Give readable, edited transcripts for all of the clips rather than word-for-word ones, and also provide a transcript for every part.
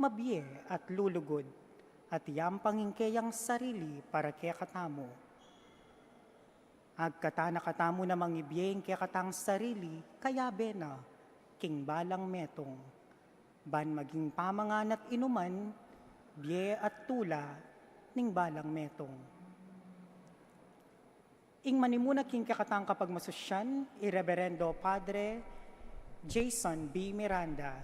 mabye at lulugod, at iyang pangingkeyang sarili para kaya katamo. Agkatana katamo na mangibiyeng kaya katang sarili, kaya bena, king balang metong. Ban maging pamangan at inuman, biye at tula, ning balang metong. Ing manimuna king kakatang kapag masusyan, Ireverendo Padre Jason B. Miranda.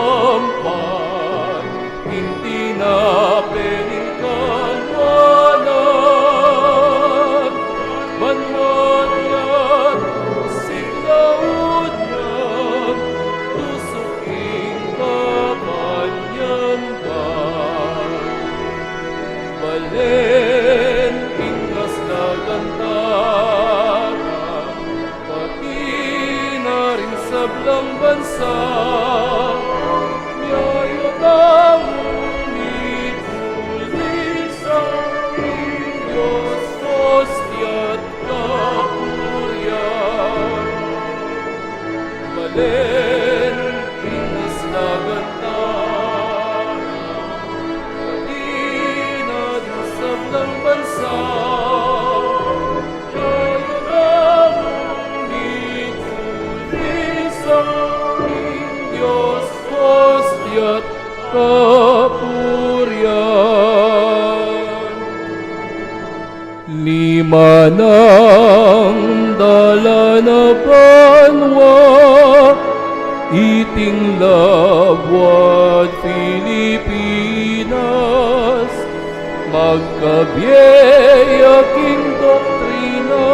Makapampan, hindi na peningkanwanan, banwan yan, sigaw yan, tusuking kapanyan ba? Balen, ingkas na gantara, pati na rin sa blang bansa, Balen, Pinas na gantara, pati na din sa blang bansa, kayo na ngunit ulisang Diyos, hostia't kapurian. Lima ng dala na banwa, iting labwat Pilipinas, magkabiyaking doktrina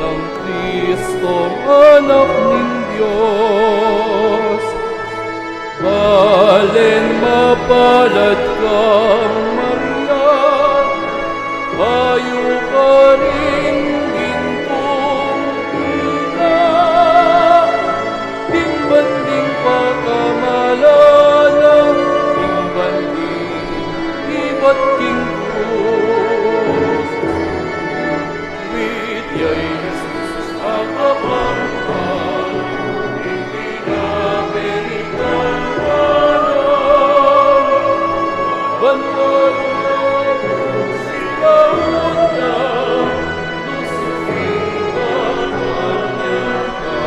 ng Kristong anak ng Diyos. Balen, mapalad kang Maria, bayo ka rin gintong ina, banding pagkamalalang, ing banding iba't king krus. Bidyay Jesus ang kapangpan, hindi na peningkanwanan, banwan sigaw niya, lusukin kapanyan ka.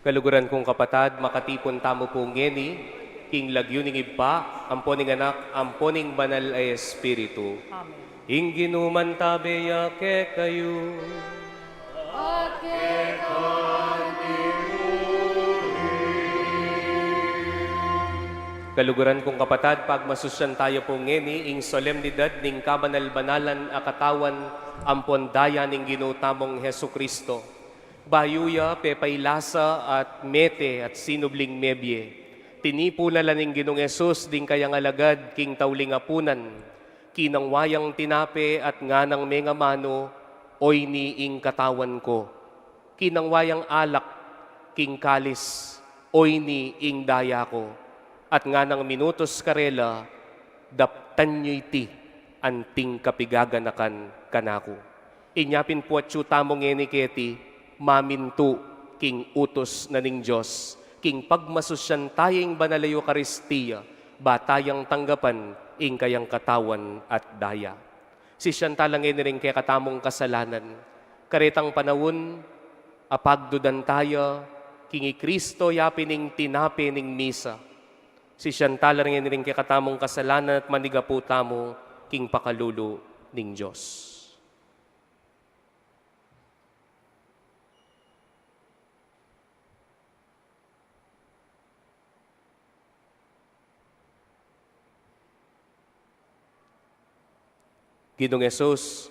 Kaluguran kong kapatad, makatipon tamo po ngeni, king lagyo ning iba, amponing anak, amponing banal ay Espiritu. Amen. Ing ginuman tabeya ke kayo. Kaluguran kong kapatad, pagmasusyan tayo po ngeni, ing solemnidad ning kabanal-banalan akatawan, ampon daya ning ginutamong Hesu Kristo. Bayuya, pepaylasa at mete at sinubling mebye. Tinipulalan ning Ginong Yesus ding kayang alagad king tawling apunan. Kinang wayang tinape at nganang menga mano, oy ni ing katawan ko. Kinang wayang alak king kalis, oy ni ing daya ko. At nganang minutos karela, daptan nyo iti anting kapigaganakan kanako. Inyapin po at tamong ngeni keti, mamintu king utos na ning Diyos, king pagmasusyan tayong banalayo Eucharistia, batayang tanggapan ing kayang katawan at daya. Si siyan talangin rin kaya katamong kasalanan, karitang panawon, apagdudan tayo, kingi Kristo yapining tinapining misa. Si Chantal rin kakatamong kasalanan at manigapu tamo, king pakalulu ning Diyos. Ginoong Yesus,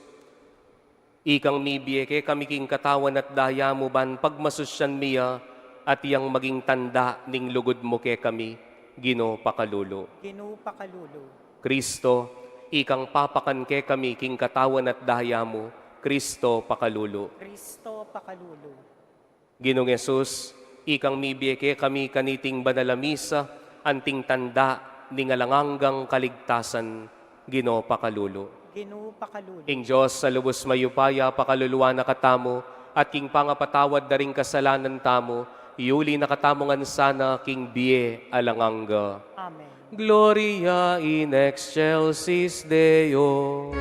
ikang mibiyeke kami king katawan at daya mo ban pagmasusyan miya at iyang maging tanda ning lugod mo ke kami, Gino pakalulo. Ginoo pakalulo. Kristo, ikang papakan ke kami king katawan at daya mo, Kristo pakalulo. Kristo pakalulo. Ginoong Yesus, ikang mibiyeke kami kaniting banalamisa, anting tanda ning alanganggang kaligtasan, Gino pakalulo. Ginoo pakalulo. Ing Diyos sa lubos mayupaya, pakaluluwa na katamo, at king pangapatawad na ring kasalanan tamo, iuli na katamongan sana king biye alanganga. Amen. Gloria in excelsis Deo.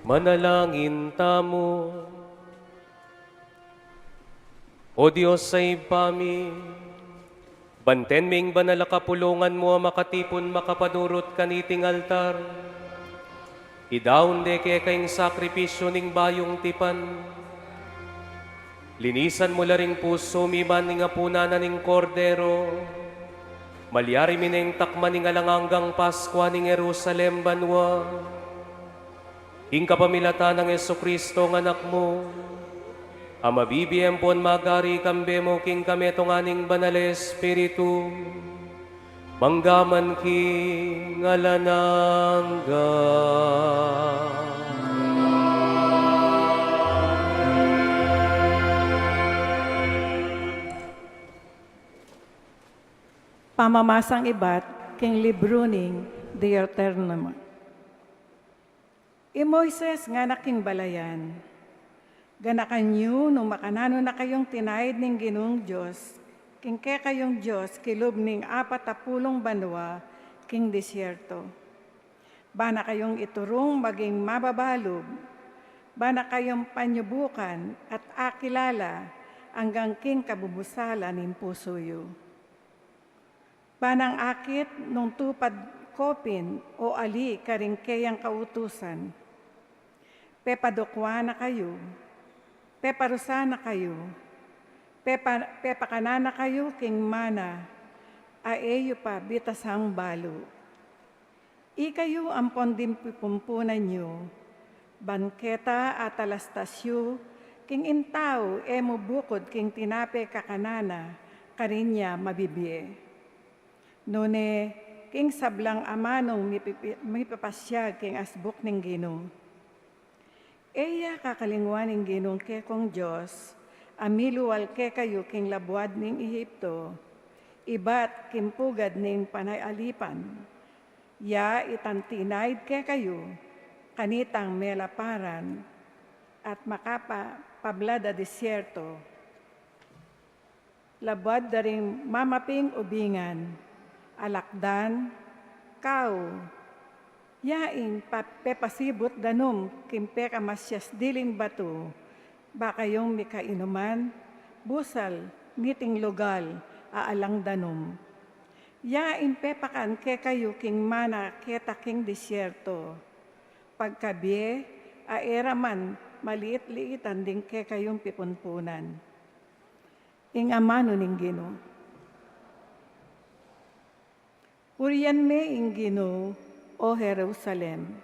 Manalangin tamo. O Diyos sa ipami, banten ming banal kapulungan mo makatipon makapanurot kaniting altar. Idaunde kay kayong sakripisyo ning bayong tipan. Linisan mo laring puso mi man nga punanan ning kordero. Malyari mineng takman ning alanganggang Paskwa ning Jerusalem banwa. Ing kapamilatan ng Jesucristo ng anak mo. Ama bibiyempon magari kambe mo king kameto nga ning banal Espiritu. Manggaman ki ngalanangga. Pamamasang ibat, king libro ning Deuteronomy. Moises nga naking balayan, ganakan nyo nung makanano na kayong tinayid ning Ginoong Diyos, king ke kayong Diyos kilob ning 40 banwa, king disyerto. Bana kayong iturong maging mababalog, bana kayong panyubukan at akilala hanggang king kabubusala ning pusoyo. Banang akit nung tupad kopin o ali karing kayang kautusan. Pepadokwa na kayo, peparusa na kayo, pepakana na kayo king mana, aeyo pa bitasang balo. Ikayo ang pondimpupunan nyo, banketa at alastasyo, king intaw emo bukod king tinape kakanana, karinya mabibie. Nune, king sablang amanong mipapasyag king asbuk ning Ginoo. Eya kakalingwan ning Ginong ke kong Diyos, amiluwal ke kayo king labuad ning Ehipto, ibat kimpugad ning panayalipan. Ya itantinaid ke kayo, kanitang melaparan, at pablada disyerto. Labuad daring mamaping ubingan, alakdan, kau, yaing pepasibot danom kimpe kamasyas diling bato, baka yung mikainuman, busal, ngiting lugal, aalang danom. Yaing pepakan ke kayo king mana keta king disyerto. Pagkabie, aeraman, maliit-liitan din ke kayong pipunpunan. Ing amano ning Ginoo. Urian me ing Ginoo, o Jerusalem.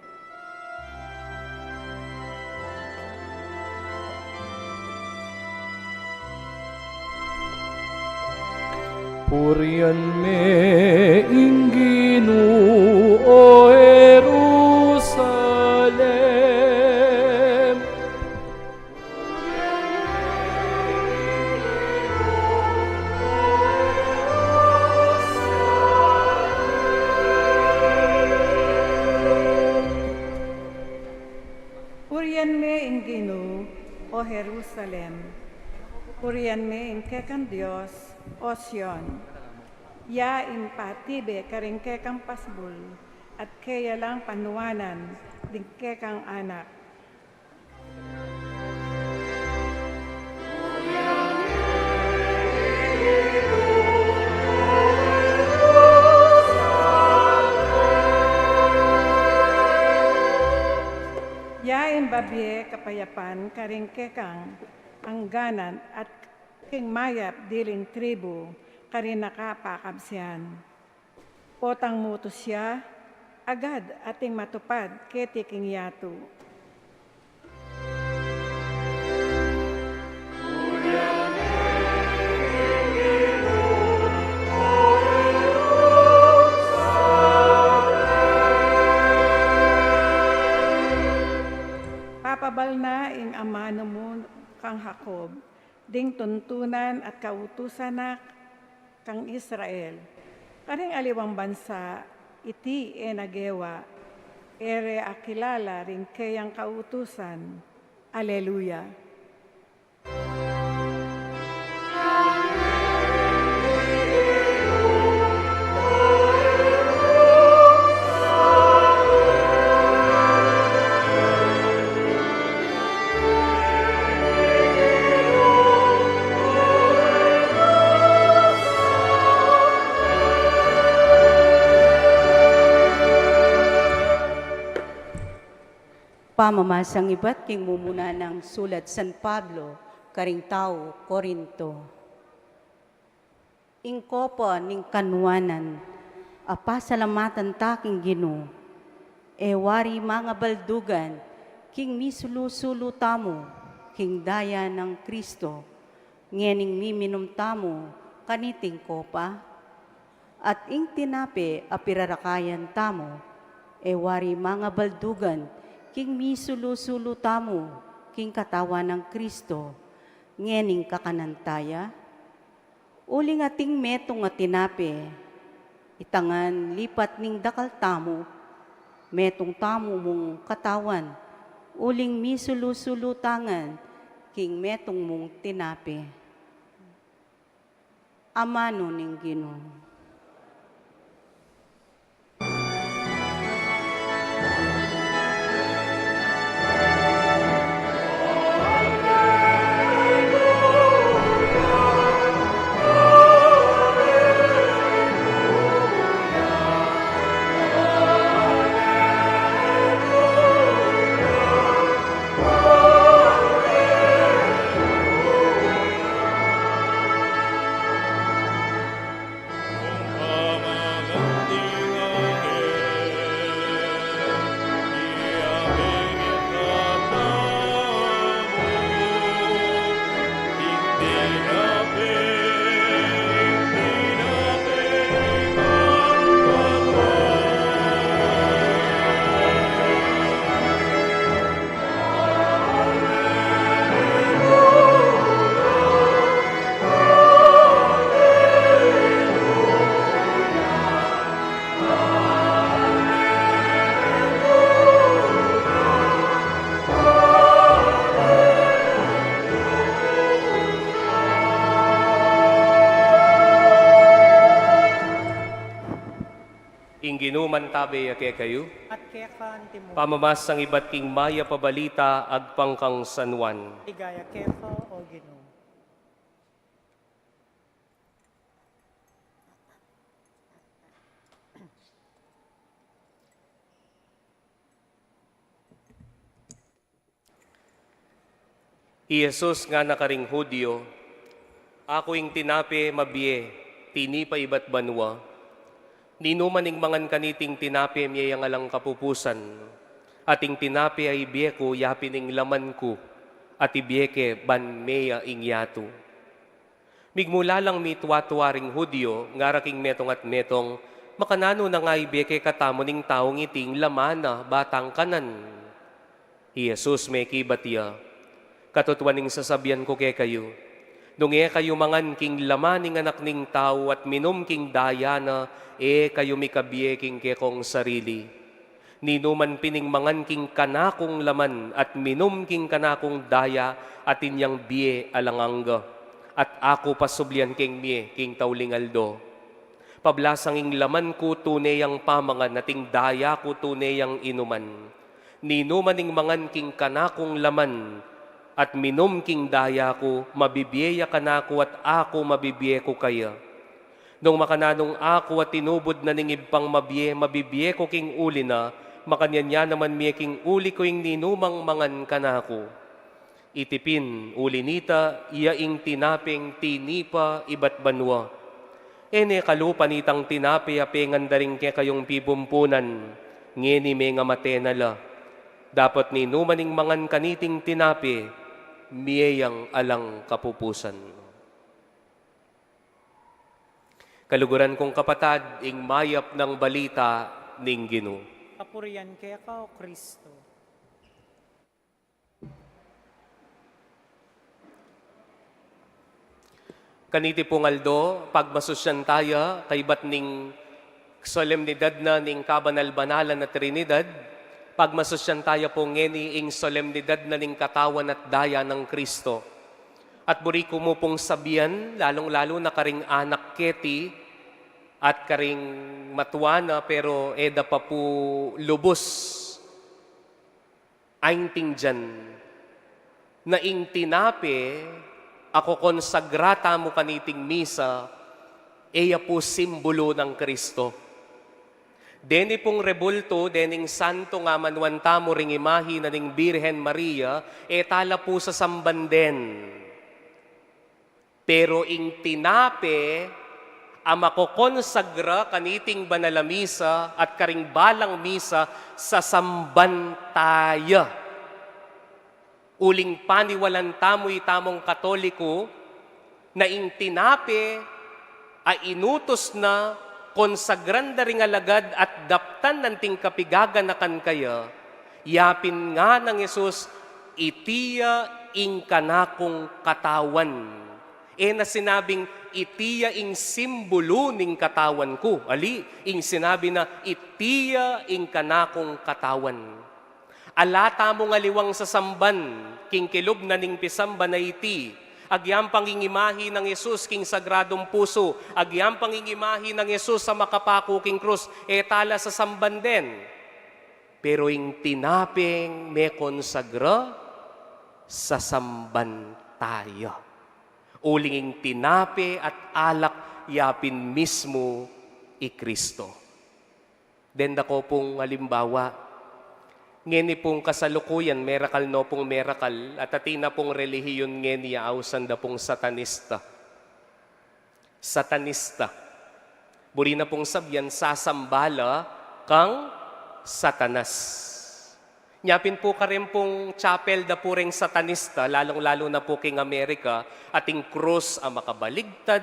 Purihan me ing Ginoo, o Jerusalem. Purian me ing Ginoo, o Jerusalem. Purian me ing kekang Dios, o Sion. Ya impatibe karing kekang pasbul, at kaya lang panuwanan, ding kekang anak. Yain babye kapayapan karing kekang angganan at king mayap diling tribu karin nakapakabsyan. Potang mutos siya, agad ating matupad keti king yato. Papabal na ing amano mo kang Jacob, ding tuntunan at kautusan na kang Israel. Karing aliwang bansa, iti nagewa, ere akilala ring kayang kautusan. Aleluya. Pamamasang iba't king mumuna ng sulat San Pablo, karing tao, Korinto. Ingkopo ning kanwanan, apasalamatan taking Ginoo. Ewari mga baldugan, king misulu-sulu tamo, king daya ng Kristo, ngening miminum tamo, kaniting kopa, at ing tinape apirarakayan tamo, ewari mga baldugan, king misulu-sulu tamo, king katawan ng Kristo, ngening kakanantaya, uling ating metong at tinape, itangan lipat ning dakal tamo, metong tamo mong katawan, uling misulu-sulutangan, king metong mong tinape. Amano ning Ginoo. Ginuman tabi ake kayo, At kaya kanti mo, pamamasang iba't king maya pabalita agpangkang sanwan. ligaya kefa o Ginoo. Jesus nga nakaring Hudyo, ako ing tinape mabiye, tinipa iba't banwa. Ninumaning mangan kaniting tinape miya yang alang kapupusan. Ating tinape ay biyeko yapining laman ko, at ibiyeke ban meya ing yato. Migmula lang mitwa-tuwaring Hudyo, ngaraking metong at metong, makanano na nga ibiyeke katamo ning taong iting lamana batang kanan. Jesus may kibatya, katutwan ning sasabihan ko kay kayo, nung kayo mangan king laman ning anak ning tao at minum king daya na, kayo mikabiye king kekong sarili. Ninuman pining mangan king kanakong laman at minum king kanakong daya at inyang biye alangangga. At ako pasublian king miye king taulingaldo. Pablasang ing laman ko tunayang pamangan nating daya ko tunayang inuman. Ninuman ing mangan king kanakong laman at minum king daya ko, mabibiyeya kanako at ako mabibiye ko kaya. Nung makananong ako at tinubod na ningib pang mabibiye ko king uli na, makanyanya naman miye king uli ko ing ninumang mangan kanako. Itipin, uli nita, iya ing tinaping tinipa iba't banwa. Ene kalupa nitang tinapi apengan daring ke kayong pibumpunan, ngeni may nga matenala. Dapat ninumaning mangan kaniting tinapi, miyayang alang kapupusan. Kaluguran kong kapatad, ing mayap ng balita ning Ginoo. Kapurian kaya ka o Kristo. Kaniti pong Aldo, pagmasusyan tayo, kay bat ning solemnidad na ning kabanal-banalan na Trinidad, pagmasusyan tayo po ngeni ing solemnidad na ning katawan at daya ng Kristo. At buri ko mo pong sabihan, lalong-lalo na karing anak keti at karing matuana pero eda pa po lubos. Aing dyan na ing tinape, ako konsagrata mo kaniting misa, eya po simbolo ng Kristo. Deni pong rebulto, dening santo nga manwantamo ring imahi na ning Birhen Maria, tala po sa sambanden. Pero ing tinape, amakokonsagra kaniting banalamisa at karing balang misa sa sambantaya. Uling paniwalan tamo'y tamong katoliko na ing tinape ay inutos na konsagranda ring alagad at daptan ng tingkapigaganakan kaya, yapin nga ng Yesus, itiya ing kanakong katawan. Na sinabing, itiya ing simbolo ning katawan ko. Ali, ing sinabi na, itiya ing kanakong katawan. Alata mo nga liwang sa samban, king kilob na ning pisamba na iti, agyam pangingimahi ng Yesus king sagradong puso, agyam pangingimahi ng Yesus sa makapako king krus, tala sa samban din. Pero ing tinaping may konsagra sa samban tayo. Uling ing tinape at alak yapin mismo i Kristo. Den dako pong halimbawa, ngeni pong kasalukuyan, miracle no pong miracle, at atina pong relihiyon ngeni ausan da pong satanista. Satanista. Buri na pong sabyan, sasambala kang satanas. Nyapin po ka rin pong chapel da po ring satanista, lalong-lalo na po king Amerika, ating cross ang makabaligtad.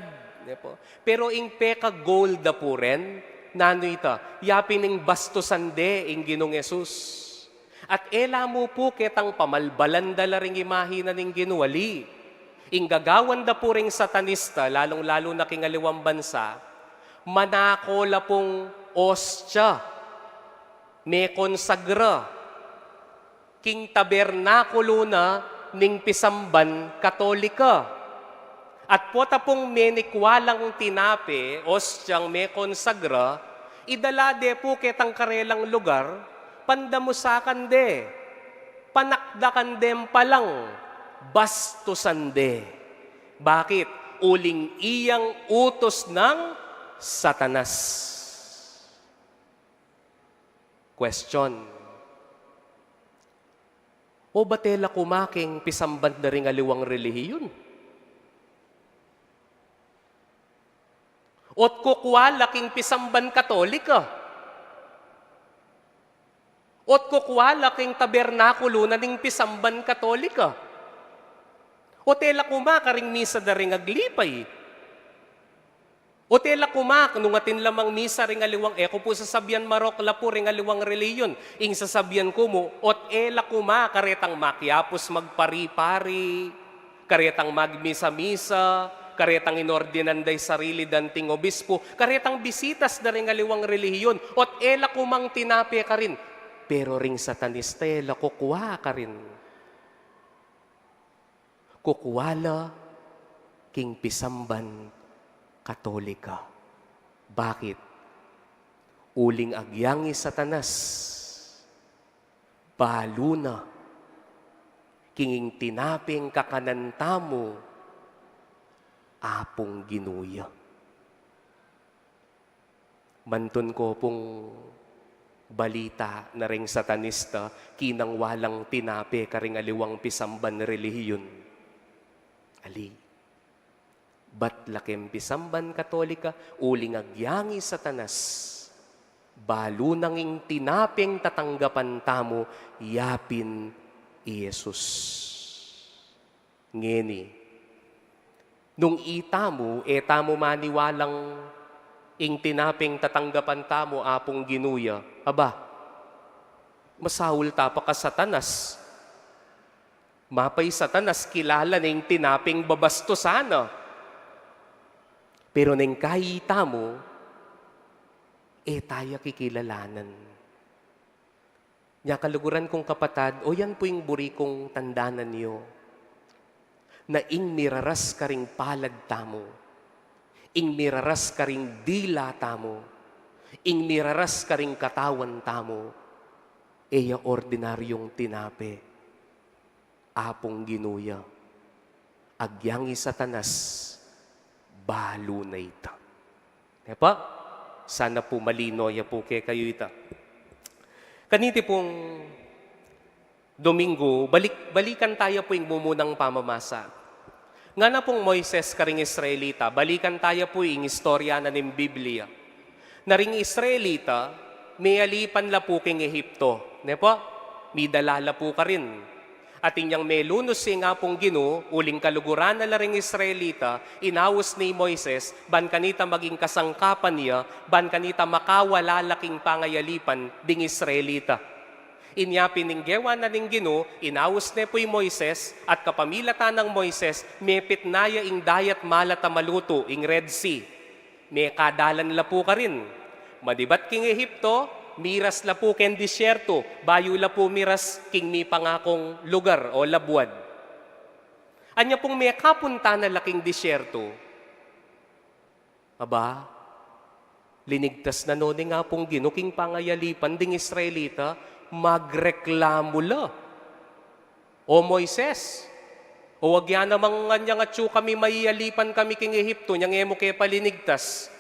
Pero ing peka gold da po rin, nano ita, yapin ing bastosande ing Ginong Yesus. At mo po ketang pamalbalan dala ring imahi na ning ginuwali. Ing gagawan da po ring satanista, lalong-lalo na kingaliwang bansa, manakola pong ostya, may konsagra, king tabernakulo na ning pisamban katolika. At po tapong menikwalang tinape, ostyang may konsagra, idalade po ketang karelang lugar, pandamusakan de, panakdakan dem palang, bastusan de. Bakit? Uling iyang utos ng satanas. Question. O batela kumaking pisamban na ring aliwang relihiyon? Ot kukwalaking pisamban katolika? Ot kukwalaking tabernakulo na ning pisamban katolika? O tela kumakaring misa na ring aglipay? O tela kumak, nung atin lamang misa ring aliwang, ko po sasabihan marokla po ring aliwang reliyon, ing sasabihan ko mo, ot ela kuma, karetang makyapos magpari-pari, karetang magmisa-misa, karetang inordinanday sarili danting obispo, karetang bisitas na ring aliwang reliyon, ot ela kumang tinape ka rin, pero ring satanista, ela kukuha ka rin. Kukuwala king pisamban katolika. Bakit? Uling agyangi satanas, balo na, kinging tinaping kakanantamo, apong ginuya. Mantun ko pong balita na ring satanista, kinang walang tinape karing aliwang pisamban relihiyon. Ali. Bat lakem pisamban katolika, uling agyangi satanas, balo nanging tinapeng tatanggapan tamo, yapin Iyesus. Ngeni, nung itamo, tamo maniwalang ing tinapeng tatanggapan tamo, apong ginuya, aba, masawul tapa ka satanas. Mapay satanas, kilala na ing tinapeng babastosana. Pero neng kahita mo, tayo kikilalanan. Nya kaluguran kong kapatad, o yan po yung buri kong tandanan niyo, na ing miraras ka ring palad tamo, ing miraras ka ring dila tamo, ing miraras ka ring katawan tamo, ya ordinaryong tinape, apong ginuya, agyangi satanas, balo na ita. Diba? Sana po malinoya po kay kayo ita. Kaniti pong Domingo, balikan tayo po yung mumunang pamamasa. Nga na pong Moises karing Israelita, balikan tayo po yung istorya na ng Biblia. Naring Israelita, may alipan la po king Ehipto. Ne po? May dalala po ka rin. At inyang may lunos nga pong Ginoo, uling kaluguran na laring Israelita, inawas ni Moises, ban kanita maging kasangkapan niya, ban kanita makawala laking pangayalipan ding Israelita. Inya pininggewa na ning Ginoo, inawas ne po'y Moises, at kapamilatan ng Moises, may pitnaya ing dayat malata maluto, ing Red Sea. May kadalan la po ka rin. Madibat king Ehipto, miras la po ken disyerto, bayo la po miras king mi pangakong lugar o labuad. Anya pong may kapunta na laking disyerto, aba, linigtas na no nga pong Ginoo king pangayalipan ding Israelita, magreklamo la. O Moises, o wag yan namang nga tsu kami maiyalipan kami king Ehipto, nyang emo kaya palinigtas.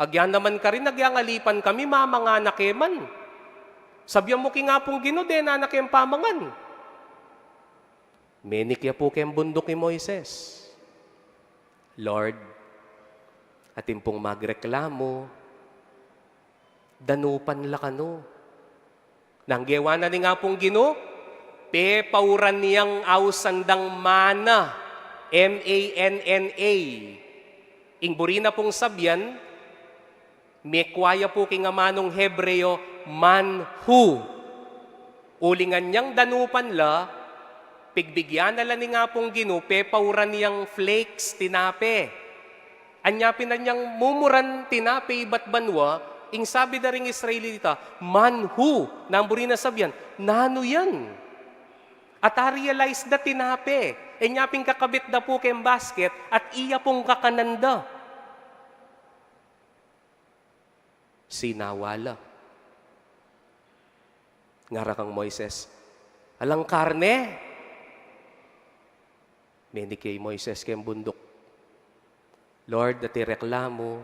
Agyan naman ka rin, nagyangalipan kami, mamanga keman. Sabyan mo ki nga pong Ginoo, de na kem pamangan. Menik ya po kem bundok ni Moises. Lord, atin pong magreklamo, danupan la kano. Nanggewa na ni nga pong Ginoo, pauran niyang awsandang mana, M-A-N-N-A. Ingburi na pong sabyan, mekwaya po king manong Hebreo, manhu. Ulingan niyang danupan la, pigbigyan na ni nga pong Ginoo, pauran niyang flakes, tinape. Anyapin na niyang mumuran, tinape, iba't banwa, ing sabi na ring Israelita, manhu, namburi na sabyan, nano yan. At realize na tinape, enyaping kakabit na po kem basket, at iya pong kakananda. Sinawala. Ngara kang Moises, alang karne. Meni kay Moises kem bundok. Lord, dati reklamo,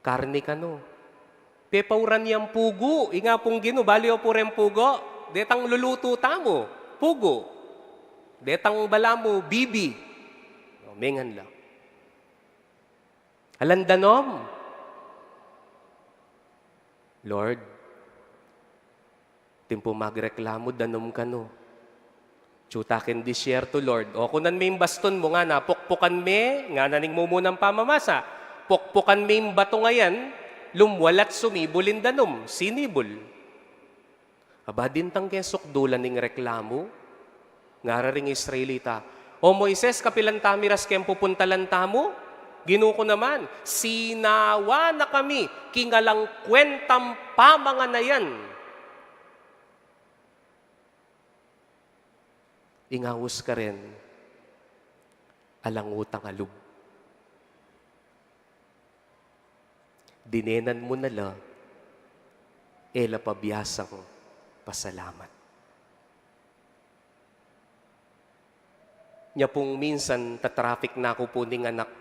karne ka no. Pepauran niyang pugo. Inga pong Ginoo, baliw po rin pugo. Detang luluto tamo. Pugo. Detang balamo, bibi. O, mengan lang. Alandanom. Lord, timpo magreklamo, danom ka no. Tsutakin disyerto, Lord. O kunan may baston mo nga na, pukpukan me, nga naning mumunang pamamasa. Pukpukan may bato ngayan, lumwalat sumibulin danom, sinibul. Aba din tang kesok dulan ning reklamo, ngara ring Israelita. O Moises, kapilan tamiras kem pupuntalan tamo? Ginoo ko naman, sinawa na kami, kingalang kwentang pamangan na yan. Ingawos ka rin, alang utang alub. Dinenan mo na la, ela pabiyasang pasalamat. Nya pong minsan, tatraffic na ako po ning anak.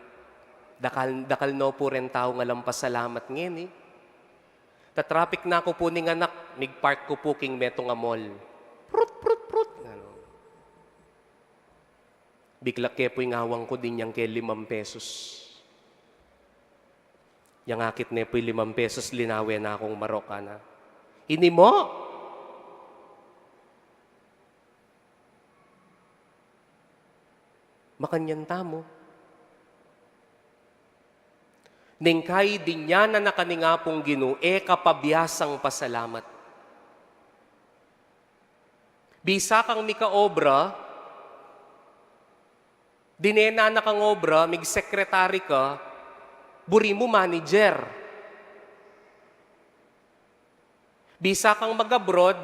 Dakal no po rin tao nga lang pasalamat ngayon eh. Tatraffic na ako po ning anak, migpark ko po king meto nga mall. Prut. Ano. Bigla ke po yung awang ko din yang ke 5 pesos. Yang akit na po 5 pesos, linawe na akong Marokana. Ini mo? Makanyanta mo. Ningkay din niya na nakaningapong Ginoo, kapabiyasang pasalamat. Bisa kang mikaobra, dinena na kang obra, mig-sekretary ka, buri mo manager. Bisa kang mag-abroad,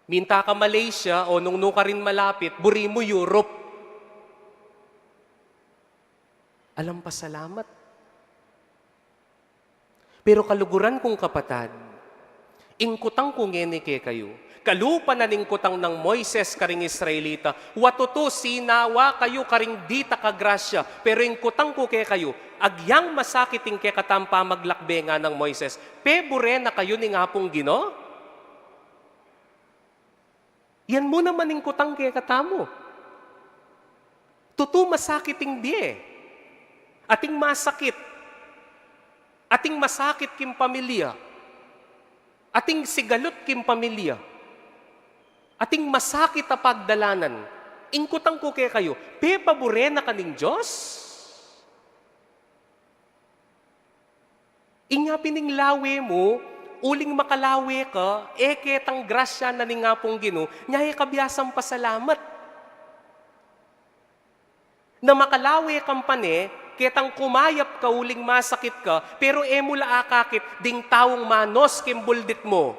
minta ka Malaysia o nung ka rin malapit, buri mo Europe. Alam pa salamat. Pero kaluguran kong kapatad, ingkutang kong ngene kayo, Kalupa na ning kutang ng Moises karing Israelita, watuto sinawa kayo karing dita kagrasya, pero yung kutang ko kay kayo, agyang masakiting kay katampa maglakbe nga ng Moises, pebure na kayo ni nga pong Gino? Yan mo naman ning kutang kay katamo. Tutu masakiting di ating masakit, ating masakit kim pamilya, ating sigalot kim pamilya, ating masakit na pagdalanan, ingkutang ko kay kayo, pepabure na kaning Diyos? Inya pining lawe mo, uling makalawe ka, ketang grasya na ni nga pong Gino, nyay kabiyasang pasalamat. Na makalawe kang pane, ketang kumayap ka, uling masakit ka, pero emula akakit, ding taong manos kimbuldit mo.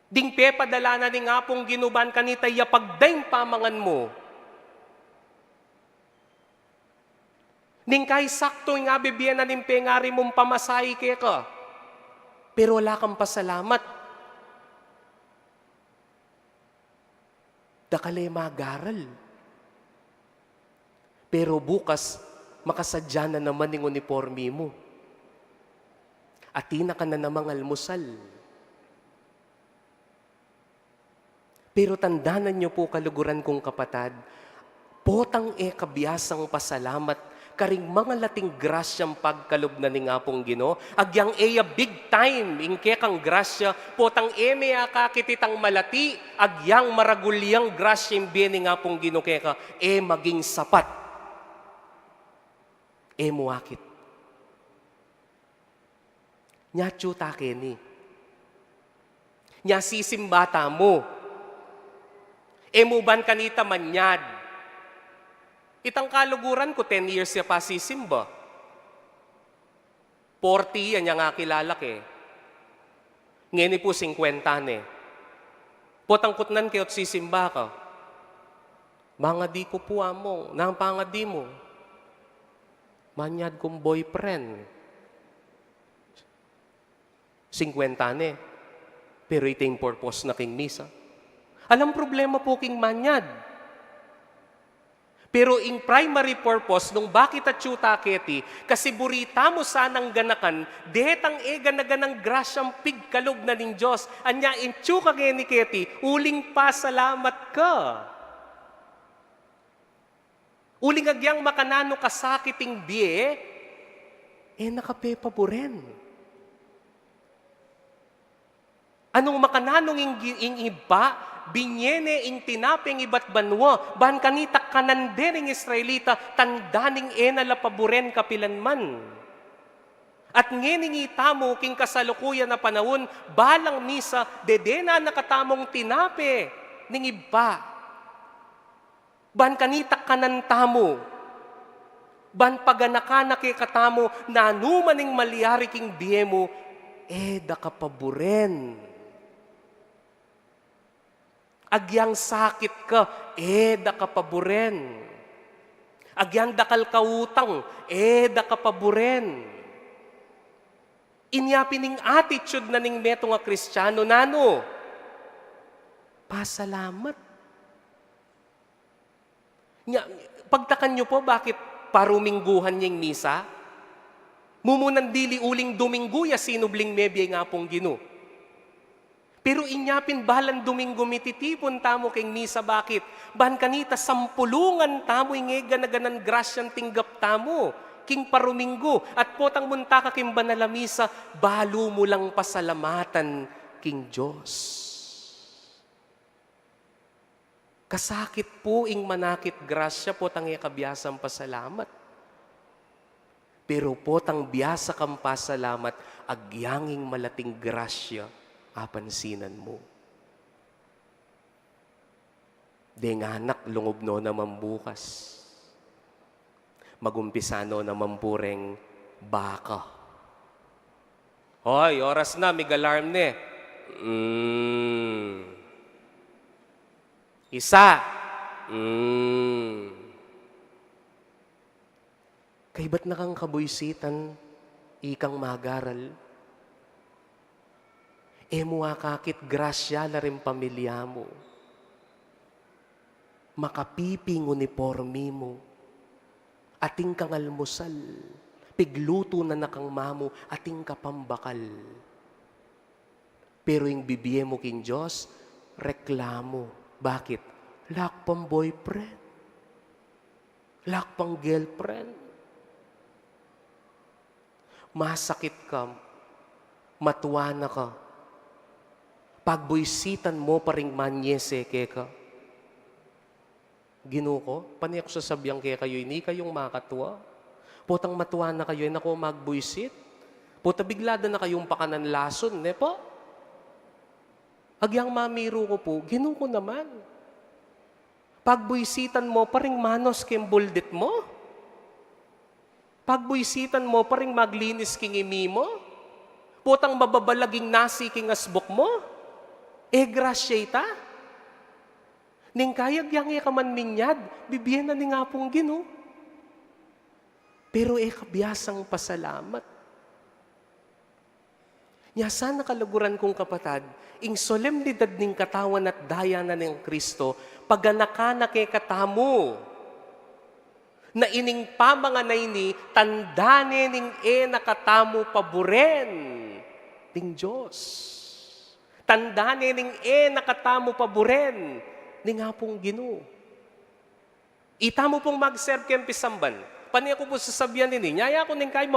Ding pepadala na ni nga pong ginuban kanita yapagdaing pamangan mo. Ning kay sakto nga bibiyan na ning pengari mong pamasay ke ka. Pero wala kang pasalamat. Dakale magaral. Pero bukas, makasadya na naman ng uniforme mo. At tina ka na namang almusal. Pero tandanan niyo po kaluguran kong kapatad, potang kabiyasang pasalamat, karing mga lating grasyang pagkalob na ni nga pong Gino, agyang big time, ingke kang grasya, potang may akakititang malati, agyang maragulyang grasyang biyeni nga pong Gino keka, maging sapat. Muakit. Nya tsuta keni. Nya sisimbata mo. Muban kanita manyad. Itang kaluguran ko, 10 years siya pa sisimba. 40 yan yung nga kilala ke. Ngeni po 50 ne. Potangkutnan kayo't sisimba ka. Mga di ko po amo, nang pangadi mo. Manyad kong boyfriend. 50 ne. Pero ito yung purpose na king misa. Alam problema po king manyad. Pero in primary purpose, nung bakit at tsuta keti, kasi burita mo sanang ganakan, detang ganaganang grasyang pigkalog na ning Diyos. Anya in tsuka geni keti, uling pasalamat ka. Uling agyang makanano kasakiting biye, nakapepaboren. Anong makananong ing iba, binyene ing tinaping iba't banwa, ban kanita kanandering Israelita, tandaning nalapaboren kapilanman. At ngening itamo king kasalukuyan na panahon, balang misa, dedena nakatamong tinape, ning iba. Ban kanita kanantamo, ban paganakana kay katamo, na anumaning maliyari king biyemo, dakapaboren. Agyang sakit ka, dakapaboren. Agyang dakal kautang, dakapaboren. Inyapining attitude na ning meto nga Kristiyano, nano? Pasalamat. Pagtakan nyo po, bakit parumingguhan niyang misa? Mumunan dili uling Domingo, ya sinubling mebye nga pong Gino. Pero inyapin balan Domingo mititipon tamo keng misa, bakit? Ban kanita sampulungan tamo ganaganan grasyang tinggap tamo, king paruminggo, at potang munta ka king banalamisa, balo mo lang pasalamatan king Diyos. Kasakit po ing manakit grasya, potang kabiyasang pasalamat. Pero potang biyasa kang pasalamat, agyanging malating grasya, apansinan mo. Deng anak, lungob no naman bukas. Magumpisano naman pureng baka. Hoy, oras na, mig alarm ne. Isa. Kay ba't nakang kabuysitan, ikang magaral? Emo akakit grasya la rin pamilya mo. Makapiping uniforme mo. Ating kang almusal. Pigluto na nakang mamo, ating kapambakal. Pero yung bibiye mo king Diyos, reklamo. Bakit? Lack pang boyfriend. Lack pang girlfriend. Masakit ka. Matuwa na ka. Pagbuisitan mo pa ring manyese ka. Ginoo ko, paniyak sa sabyang kaya kayo, ini kayong makatwa. Putang matuwa na kayo, nako magbuisit. Puta biglada na kayong pakananlason, ne po? Agyang mamiro ko po, Ginoo ko naman. Pagbuisitan mo, paring manos king buldit mo. Pagbuisitan mo, paring maglinis king imi mo. Putang mababalaging nasi king asbok mo. Grasya ita. Ning kayag yang ikaman minyad, bibigyan na ni nga pong Ginoo. Pero kabiyasang pasalamat. Nya sana kalaguran kong kapatad, ing solemnidad ning katawan at daya na ng Kristo, paganakana kay katamo, na ining pamanganay ni, tandane ning nakatamo paboren, ting Diyos. Tandane ning nakatamo paboren, ning nga pong Ginoo. Itamo pong mag-serve kayong pisamban. Paniya ko po sasabihan nini, nyaya ko ning kayo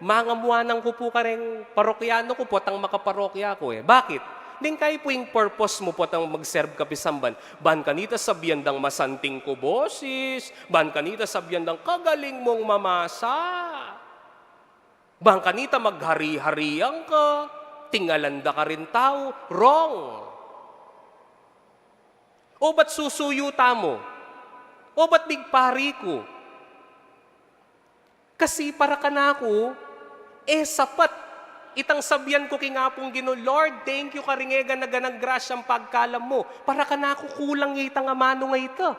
mangamuanan ko po kareng parokyano ko po, tang makaparokya ko Bakit? Ning kayo po yung purpose mo po tang mag-serve ka pisamban. Ban kanita sabihan dang masanting ko boses, ban kanita sabihan dang kagaling mong mamasa. Ban kanita maghari-hariang ka, tingalanda ka rin tao, wrong. O ba't susuyuta mo? O ba't bigpari ko? Kasi para ka na ako, sapat. Itang sabihan ko kingapong Ginoo, Lord, thank you karingega na ganang grasyang pagkalam mo. Para ka na ako kulang itang amano nga ito.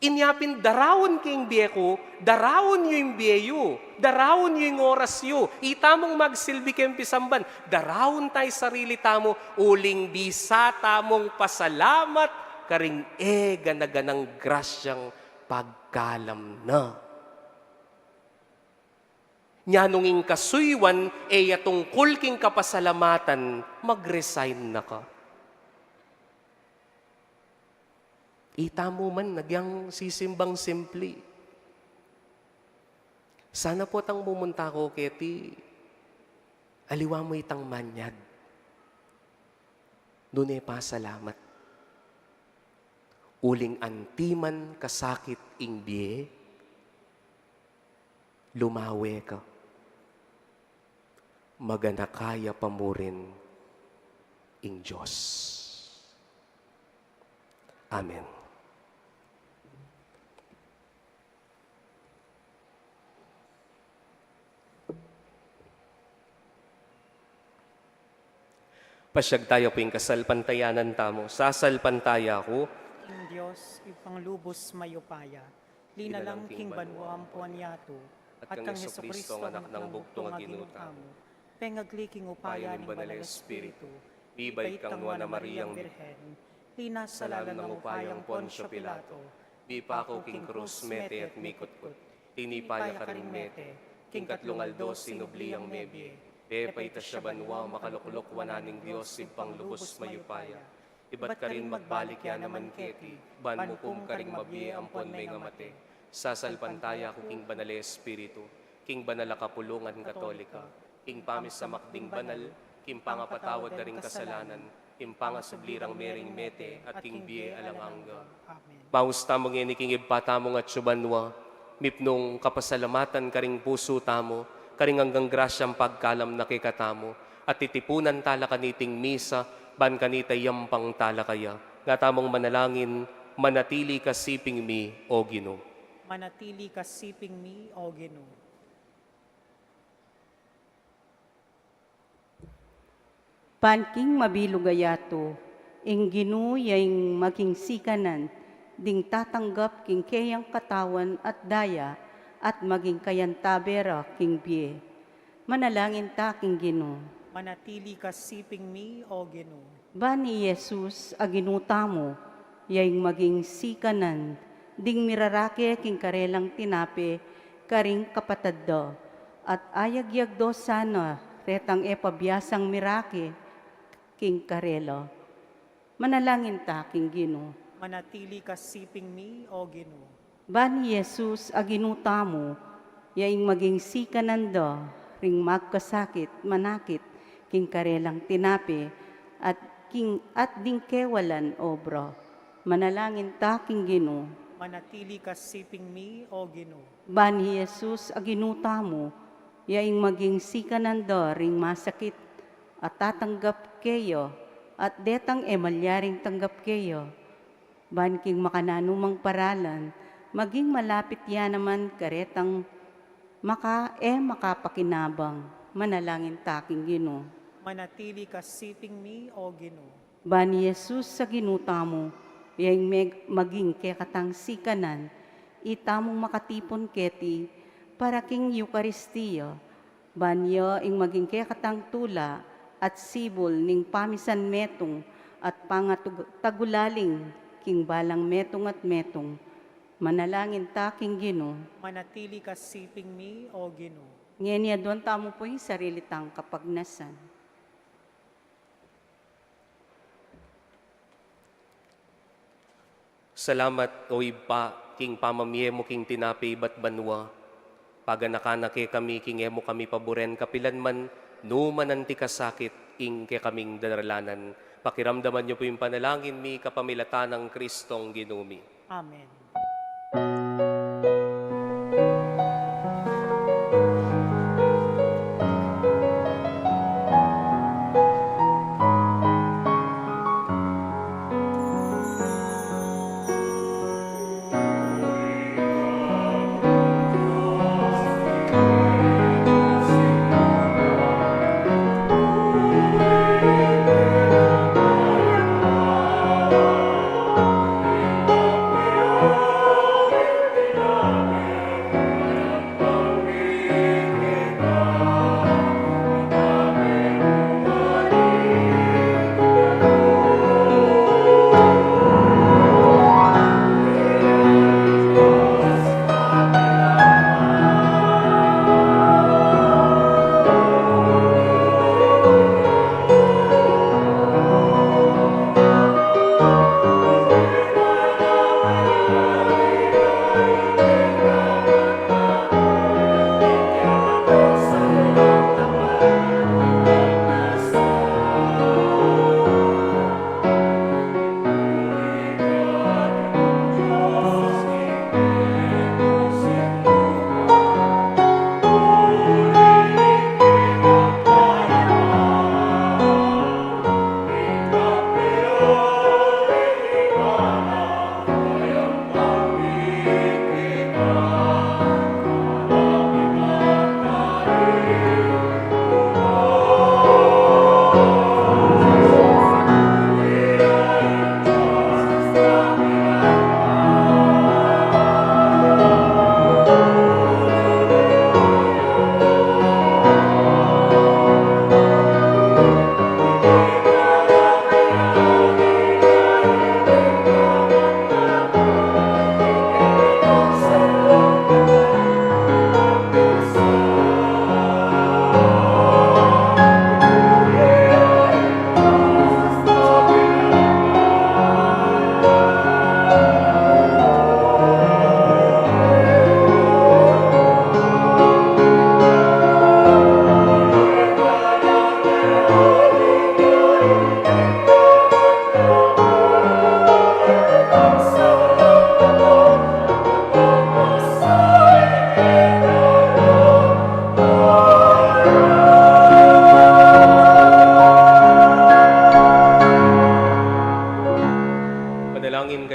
Inyapin, darawon king biye ko, darawon nyo yung biyeyo, darawon nyo yung oras nyo, itamong magsilbi kayong pisamban, darawon tayo sarili tamo, uling bisa tamong pasalamat, karing na ganang grasyang pagkalam na. Nyanunging kasuywan, tungkol king kapasalamatan, mag-resign na ka. Ita mo man, nagyang sisimbang simpli. Sana po tang mumunta ko, Keti, aliwa mo itang manyad. Doon pasalamat. Uling antiman kasakit ing biye, lumawe ka. Maganakaya pa mo rin ing Diyos. Amen. Pasyag tayo po yung kasalpantayanan tamo. Sasalpantaya ko, King Diyos, ipanglubos mayupaya, linalang king banwam puanyato, at kang Jesucristo anak ng bugtong aginutamo, pengagliking upaya ng banal Espiritu, bibay kang na Mariang Birhen, linas sa lalang ng upayang Poncio Pilato, bipako king krus mete at mikutkut, tinipaya ka rin mete, king katlungaldos sinubliyang mebye, Pepay ta siya banwa, makaluklok wananing Diyos, ipang lubos mayupaya. Iba't ka rin magbalik yan naman keti, ban mo kung ka rin mabiye ampon may ngamate. Sasalpantaya ko king banal Espiritu, king banal kapulungan katolika, king pamis sa makding banal, king pangapatawad na ring kasalanan, king pangasublirang mering mete, at king biye alangangga. Paus tamong king ibpatamong at subanwa, mipnong kapasalamatan ka ring puso tamo, karing hanggang grasyang pagkalam na kikatamo, at titipunan tala kaniting misa, ban kanita yampang tala kaya, nga tamong manalangin, manatili ka siping mi, O Ginoo. Manatili ka siping mi, O Ginoo. Panking mabilugayato, ing Ginoo yaing maging sikanan, ding tatanggap king kayang katawan at daya, at maging kayantabera king biye. Manalangin ta king Ginoo. Manatili ka siping mi, O Ginoo. Bani Jesus, aginuta mo, yaing maging sikanan, ding mirarake king karelang tinape, karing kapataddo, at ayagyagdo sana, retang pabiyasang mirake, king karelo. Manalangin ta, king Ginoo. Manatili ka siping mi, O Ginoo. Bani Jesus, aginuta mo, yaing maging sikanan do, ring magkasakit, manakit, king karelang tinape, at ding kewalan obro. Manalangin ta, king Ginoo. Manatili ka siping mi, O Ginoo. Bani Jesus, aginuta mo, yaing maging sikanan do, ring masakit, at tatanggap kayo, at detang emalyaring tanggap kayo. Ban king makananumang paralan, maging malapit yan naman karetang makapakinabang. Manalangin ta, king Ginoo. Manatili ka siping mi, O Ginoo. Bani Jesus, sa ginuta mo, yaing maging kekatang sikanan, itamong makatipon keti, para king Eukaristiyo, banyo ing maging kekatang tula, at sibol ning pamisan metong, at pangatagulaling, king balang metong at metong. Manalangin ta, king Ginoo. Manatili ka siping mi, O Ginoo. Ngenia doon tamo po yung sarili tang kapagnasan. Salamat, o Iba, king pamamiyemo king tinapi bat banwa. Paganakanake kami, king emo kami paboren kapilan man, numananti kasakit, ing ke kaming daralanan. Pakiramdaman niyo po yung panalangin mi, kapamilatan ng Kristong Ginumi. Amen.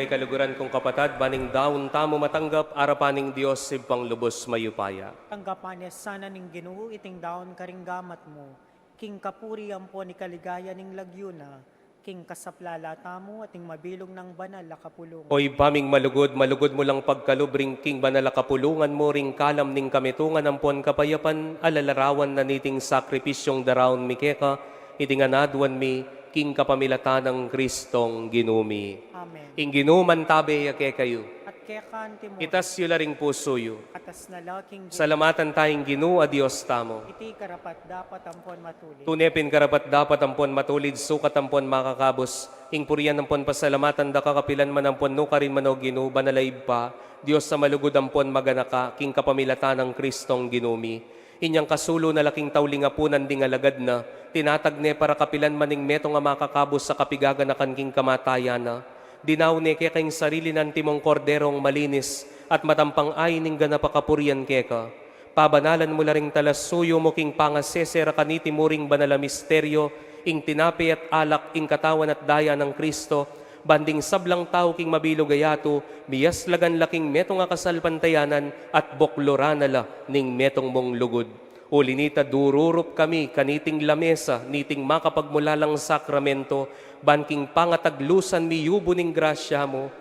kaluguran kong kapatad, baning daon tamo matanggap, arapaning Diyos sibpang lubos mayupaya. Tanggapan niya sana ning Ginoo iting daon karing gamat mo. King kapuri po ni kaligaya ning lagyuna, king kasaplala tamo ating mabilog ng banal na kapulong. Oy paming malugod, malugod mo lang pagkalubring king banala kapulungan mo ring kalam ning kametungan ampon kapayapan alalarawan na niting sakripisyong daraon mikeka itinganadwan mi king kapamilatan ng Kristong ginumi. Amen. Ing ginuman tabe yake kayo. At kaya kanti mo, Itas yu laring puso yu. atas na laking Salamatan tayong Ginoo a Dios tamo. iti karapat dapat ampon matuli. Tunepin karapat dapat ampon matulid sukat ampon makakabos. Ing puriyan ampon pasalamatan da kakapilan man ampon no karin mano Ginoo banalaib pa. Dios sa malugod ampon maganaka king kapamilatan ng Kristong ginumi. Inyang kasulo na laking tawlingapunan ding alagad na tinatagne para kapilan maning meto nga makakabos sa kapigaganakan king kamatayan na. Dinaw ne kekeng sarili ng timong korderong malinis at matampang ay ning ganapakapurian keka. Pabanalan mo laring talasuyo mo king pangasesera kaniti muring banala misteryo, ing tinapi at alak ing katawan at daya ng Kristo, banding sablang tao king mabilugayato, miyas lagan laking metong akasalpantayanan at bokloranala ning metong mong lugod. Ulinita dururup kami kaniting lamesa, niting makapagmulalang sakramento, banking pangataglusan mi yubo ning grasya mo.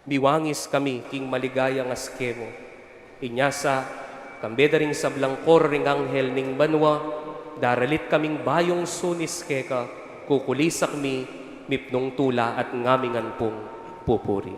Miwangis kami king maligayang askemo. Inyasa, kambeda ring sablang kor ring anghel ning banwa, daralit kaming bayong sunis keka, kukulisak mi, mipnong tula at ngamingan pong pupuri.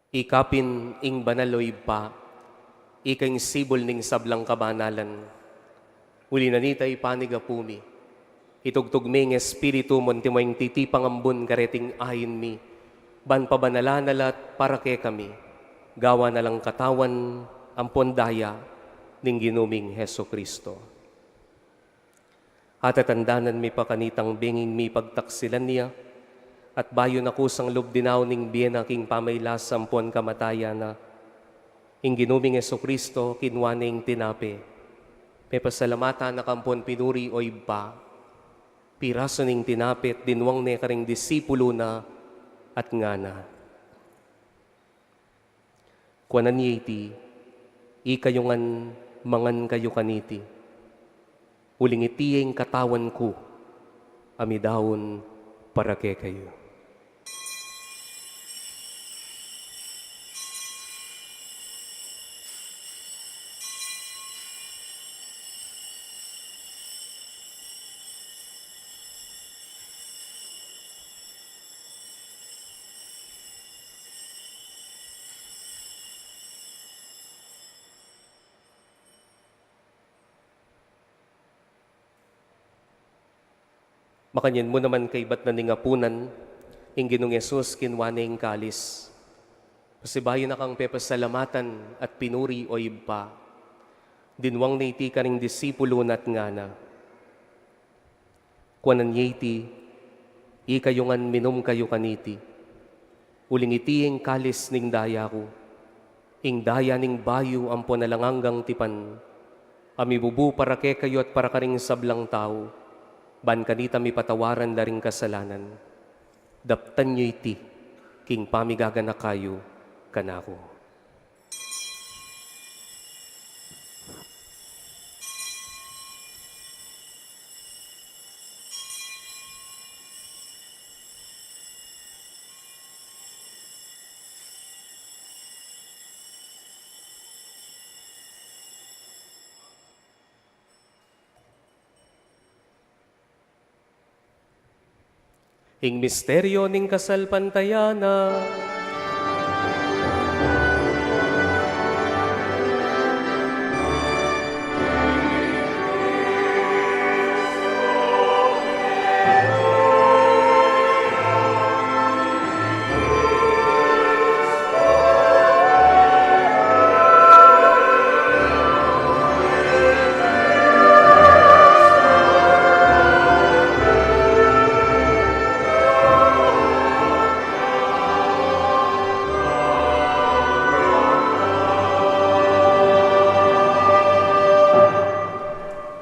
Ikapin ing banaloy pa, ikaing sibol ning sablang kabanalan. Uli na nita ipanigapumi, itugtugming espiritu mon timoing titipang ambon kareting ayin mi, ban pabanalanalat para ke kami, gawa na lang katawan ampon daya ning ginuming Heso Kristo. At atandanan mi pakanitang benging mi pagtaksilan niya, at bayo na kusang lubdinaw ning biyen aking pamaylas sampon kamataya na ing ginuming Heso Kristo kinwaning tinape. May pasalamatan na kampon pinuri o iba. Piraso ning tinapit dinwang ne karing disipulo na at ngana. Kuanan niya iti, ikayungan mangan kayo kaniti. Uling itiyeng katawan ko, amidawon para ke kayo. Makanyan mo naman kay bat na ningapunan, ing Ginong Yesus kinwaning kalis. Pasibayo na kang pepasalamatan at pinuri o iba. Dinwang na iti ka ring disipulo na't ngana. Kuanan niya iti, ikayungan minum kayo kaniti. Uling iti ing kalis ning daya ko. Ing daya ning bayo ang ponalanganggang tipan. Amibubu para ke kayo at para ka ring sablang tao. Ban kanita mi patawaran na ring kasalanan. Daptan nyo iti, king pamigagana kayo, kanako. Ing misteryo ning kasalpantayana,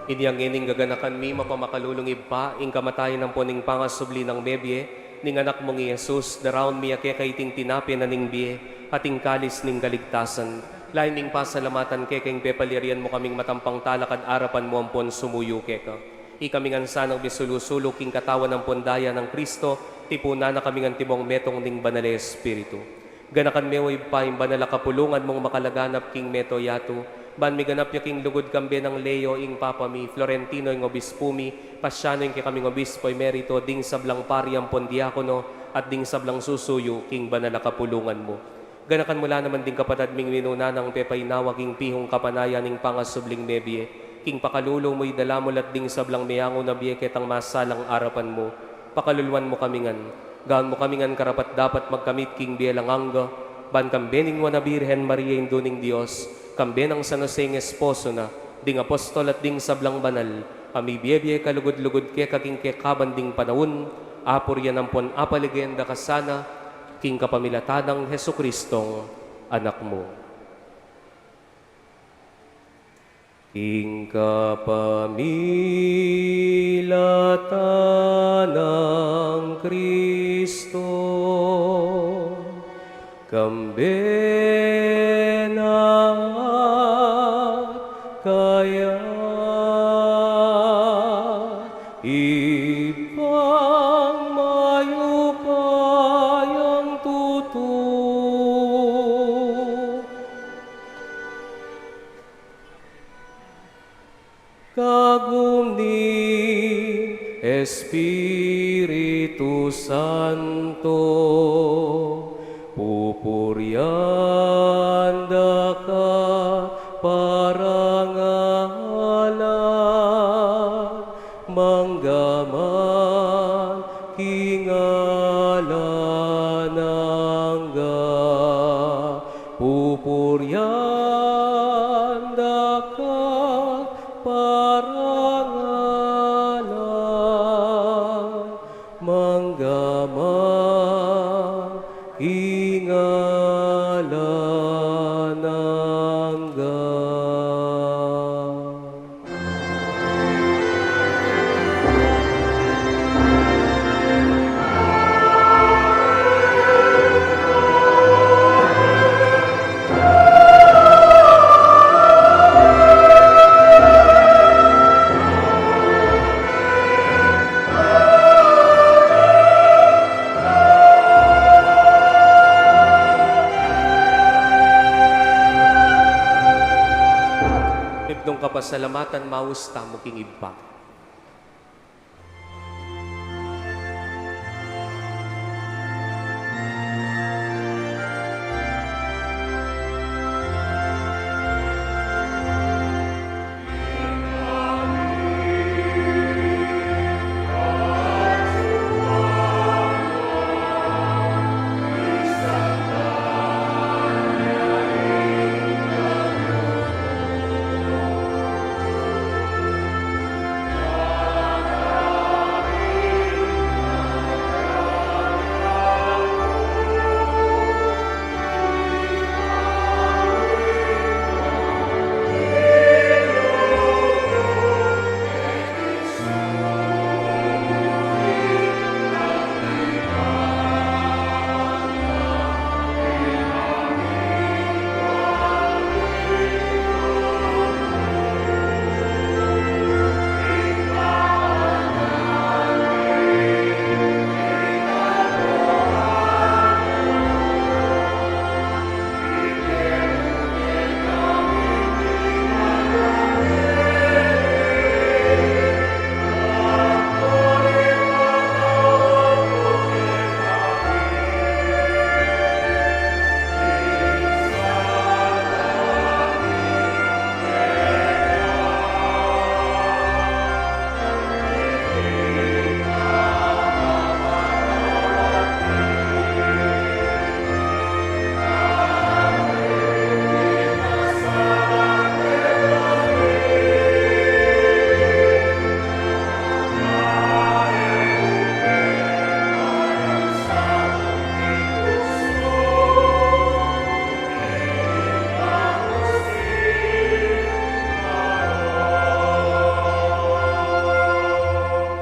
Inyang ining gaganakan mi mapamakalulungib pa, ing kamatayan ng poning pangasubli ng mebye, ning anak mong Yesus, daraon mi ake kay ting tinapi na ning biye, ating kalis ning kaligtasan. Lain ning pasalamatan ke keng pepalirian mo kaming matampang talakad arapan mo ampon sumuyo ke ka. Ikaming ansanang bisulusulo king katawan ng pondaya ng Kristo, tipuna na kaming antibong metong ning banal Espiritu. Ganakan meway pa yung banala kapulungan mong makalaganap king meto yato, ban mi ganap yaking lugod kambe ng Leo ing Papa mi, Florentino ing obispo mi, pasyano ing kaming obispo emerito, ding sablang pariang pondiakono, at ding sablang susuyo king banala kapulungan mo. Ganakan mula naman ding kapatad ming minuna ng pepaynawa king pihong kapanaya ning pangasubling mebye, king pakalulong mo'y dalamulat ding sablang miyango na biyeket ang masalang arapan mo. Pakalulwan mo kamingan, gaan mo kamingan karapat dapat magkamit king bielanganga, ban kambening mo na Birhen Maria induning Diyos, kambe ng San Jose ng esposo na, ding apostol at ding sablang banal, kami biyebye kalugod-lugod ke kaking ke kabanding panahon, apor yan ampon apaligenda kasana, king kapamilatanang Heso Kristong anak mo. King kapamilatanang Kristo, kambe na kaya ibang mayupayang tutu kagum ni Espiritu Santo pupurianda ka parangalan manggaman kingalan angga pupurianda ka parangalan manggaman kingalan angga. Ibnong kapasalamatan maus tamo king ibpa.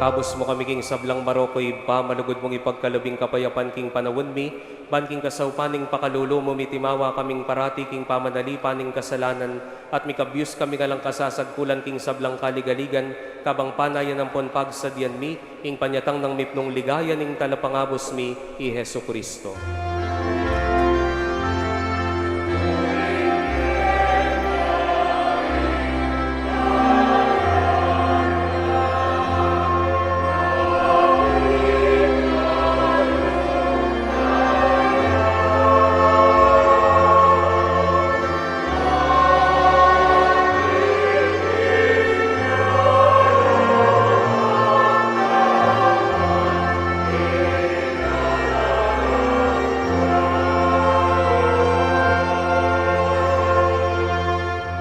kabos mo kami king sablang marokoy pa, malugod mong ipagkalubing kapayapan king panawon mi, ban king kasaupaning pakalulo mo mitimawa kaming parati king pamanali paning kasalanan, at mikabyus kami kalang kasasagkulan king sablang kaligaligan, kabang panayan ng ponpag sa diyan mi, ing panyatang ng mipnong ligaya ning talapangabos mi, i Hesu Kristo.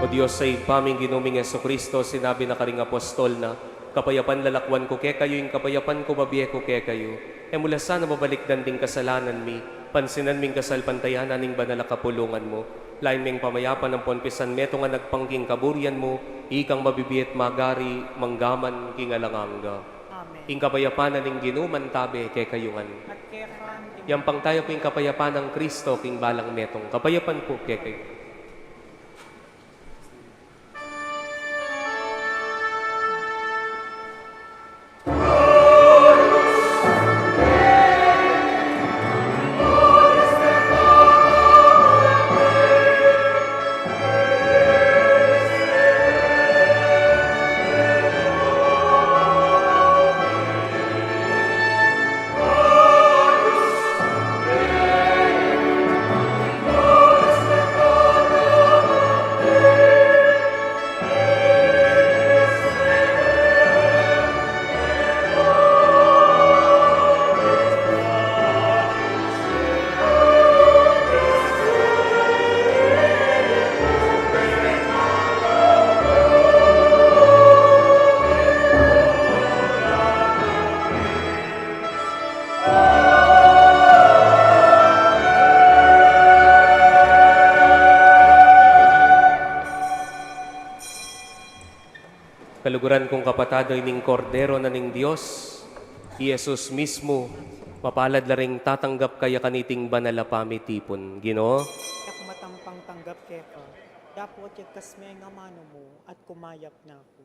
O Diyos, sa ipaming ginuming Yeso Kristo, sinabi na karing apostol na, kapayapan lalakwan ko ke kayo, yung kapayapan ko babiye ko ke kayo. E mula sana mabalikdan ding kasalanan mi, pansinan ming kasalpantayanan ning banala kapulungan mo, lain ming pamayapan ng ponpisan meto nga nagpangking kaburian mo, ikang mabibiyet magari, manggaman king alanganga. Amen. Ing kapayapanan ning ginuman tabi ke kayungan. At keran, Yang pang tayo po yung kapayapan ng Kristo, king balang metong. Kapayapan po ke kayo. Kaluguran kong kapatadoy ning kordero na ning Diyos, Jesus mismo, mapalad la ring tatanggap kaya kaniting banala pamitipon. Ginoo, yak matampang tanggap keka, dapot yak kasme nga mano mo at kumayap na ako.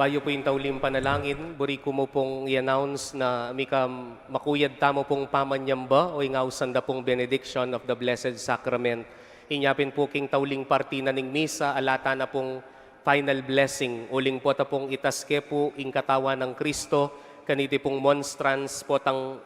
bayo po yung taulim panalangin, buri ko mo pong i-announce na mika makuyad tamo pong pamanyamba o ingausan da pong benediction of the Blessed Sacrament. Inyapin po king tauling partina ning misa, alata na pong final blessing. Uling po ta pong itaske po ing katawan ng Kristo, kaniti pong monstrance po tang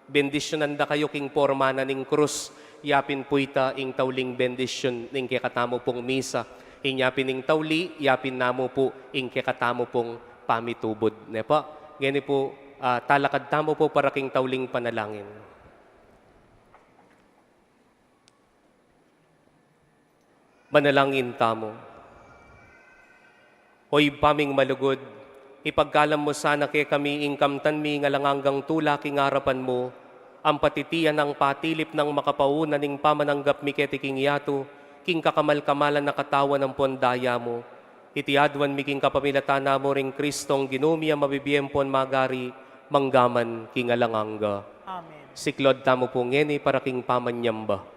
bendisyonan da kayo king porma na ning krus. Yapin po ita ing tauling bendisyon ning kikatamo pong misa. Inyapin ing tauli, yapin namo po ing kikatamo pong pamitubod. Nepa, gani po, talakad tamo po para king tauling panalangin. Manalangin tamo. Hoy paming malugod, ipagkalam mo sana kay kami ingkamtan mi nga langanggang tula king harapan mo, ang patitiyan ng patilip ng makapauna ning pamananggap mi ketiking yato, king kakamal-kamalan na katawan ng pondaya mo. Itiadwan mi king kapamilatan mo ring Kristong ginumia mabibiyempon magari, manggaman king alanganga. Amen. Siklod tamo po ngeni para king pamanyamba.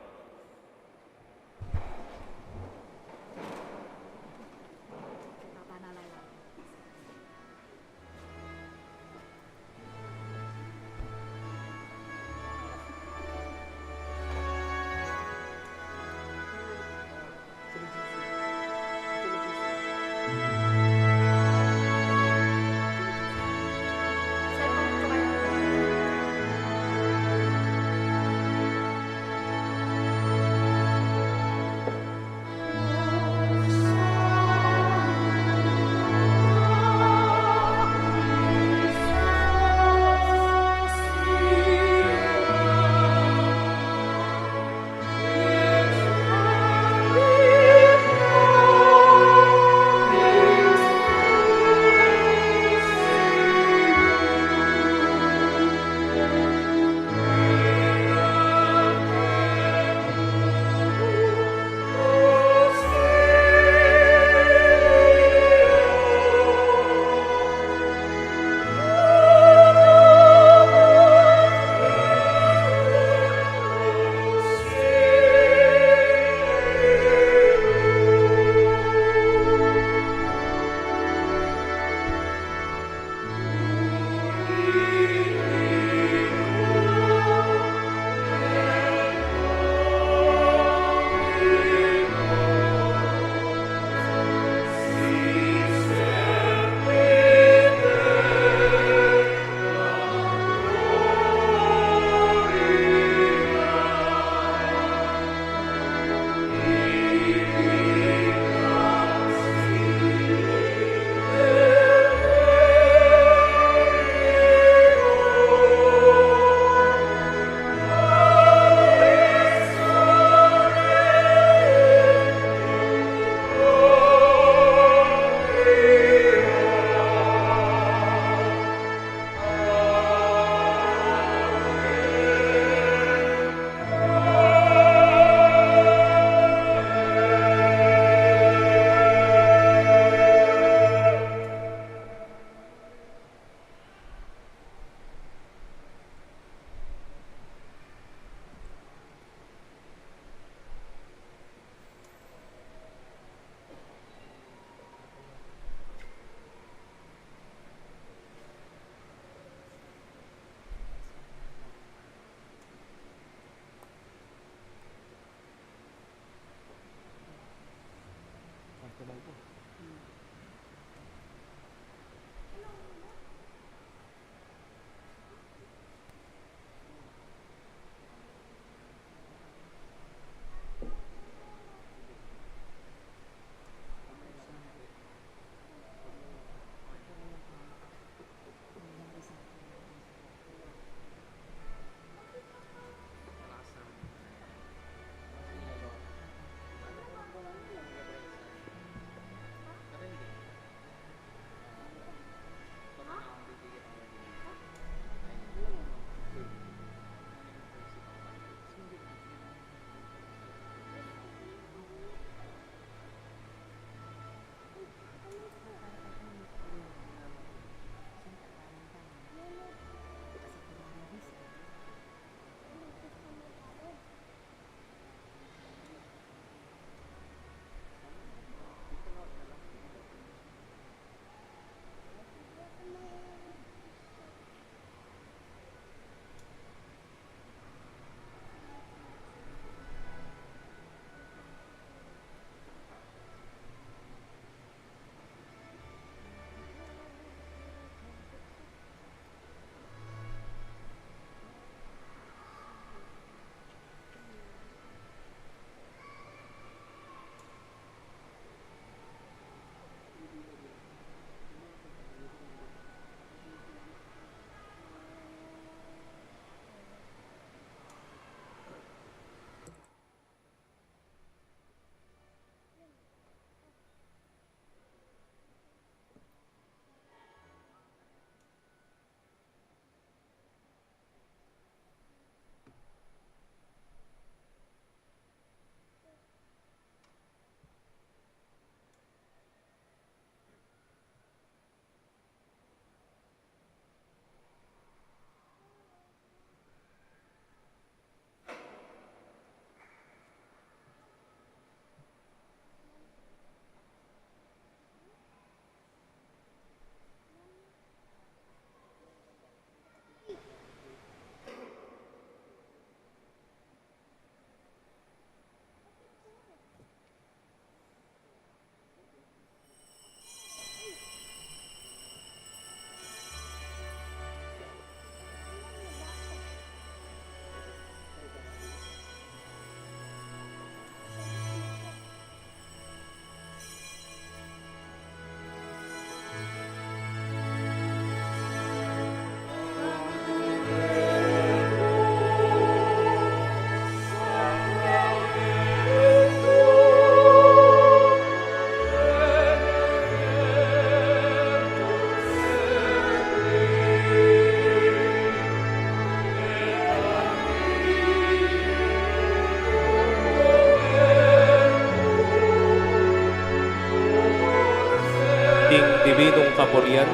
kapurian.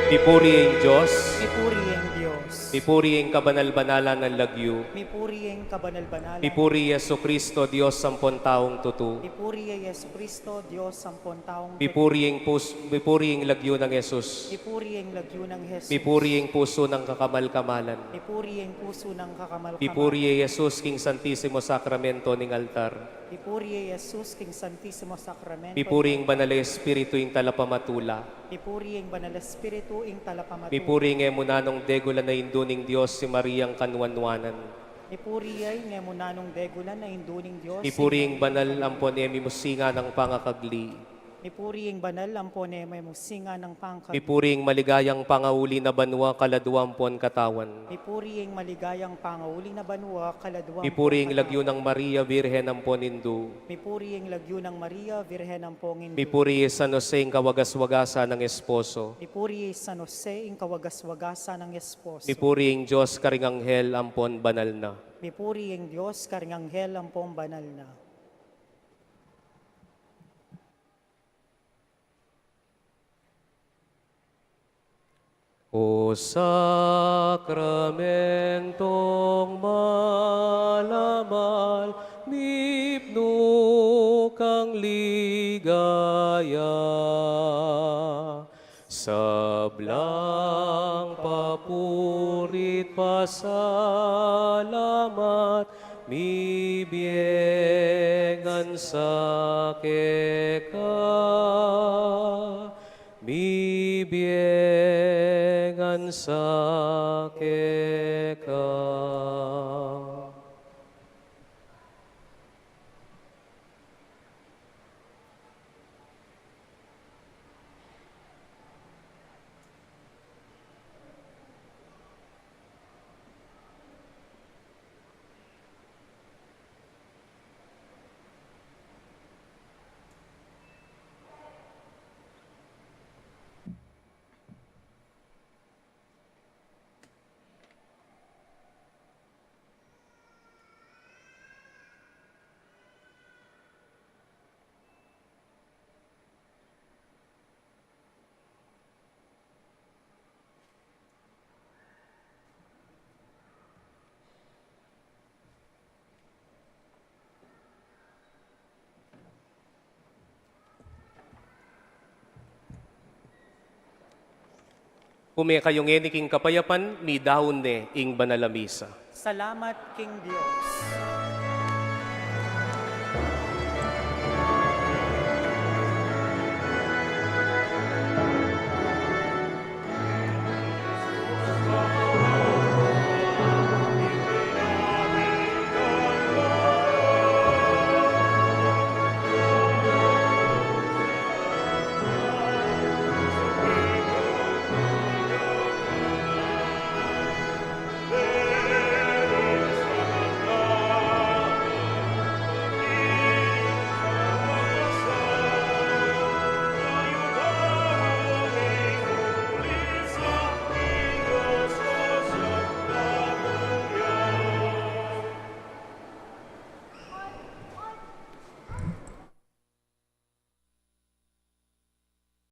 Pipuri ang Diyos. Mipuri ang Diyos. Pipuri ang kabanal-banalan ng lagyo. Mipuri ang kabanal-banalan. Pipuri Yesu Kristo, Diyos sampon taong tutu. Mipuri ang Yesu Kristo, Diyos sampon taong Pipuri ang lagyo ng Jesus. Mipuri ang lagyo ng Jesus. Pipuri ang puso ng kakamal-kamalan. Mipuri ang puso ng kakamal-kamal. Pipuri Jesus, King Santissimo Sacramento ng altar. Mipuri ang Jesus, King Santissimo Sacramento. Pipuri ang Banal na Espiritu yung talapamatula. Mipuri ang Banal na Espiritu ing talapamatu. Pipuri ang emunanong degula na induning Diyos si Mariang Kanwanwanan. Mipuri ay ngemunanong degulan na induning Diyos. Pipuri ang banal ampon emi musinga ng pangakagli. Mipuri ang banal ampone may musinga ng pangkag. Pipuri ang maligayang pangauli na banwa kaladuampon katawan. Mipuri ang maligayang pangauli na banwa kaladwang. Pipuri ang lagyo ng Maria Virhen ampon Indu. Mipuri ang lagyo ng Maria, Virhen ng Pongin. Pipuri San Jose ang kawagas-wagasa ng esposo. Mipuri San Jose ang kawagas-wagasa ng esposo. Pipuri ang Diyos karinganghel ampon banal na. Mipuri ang Diyos karinganghel ang pong banal na. O sakramentong malamal, nipno kang ligaya. Sablang papurit pasalamat, mibiegan sa keka. Mibiegan sa keka. Pume kayong eniking kapayapan, mi daon ne ing banalamisa. Salamat, King Diyos.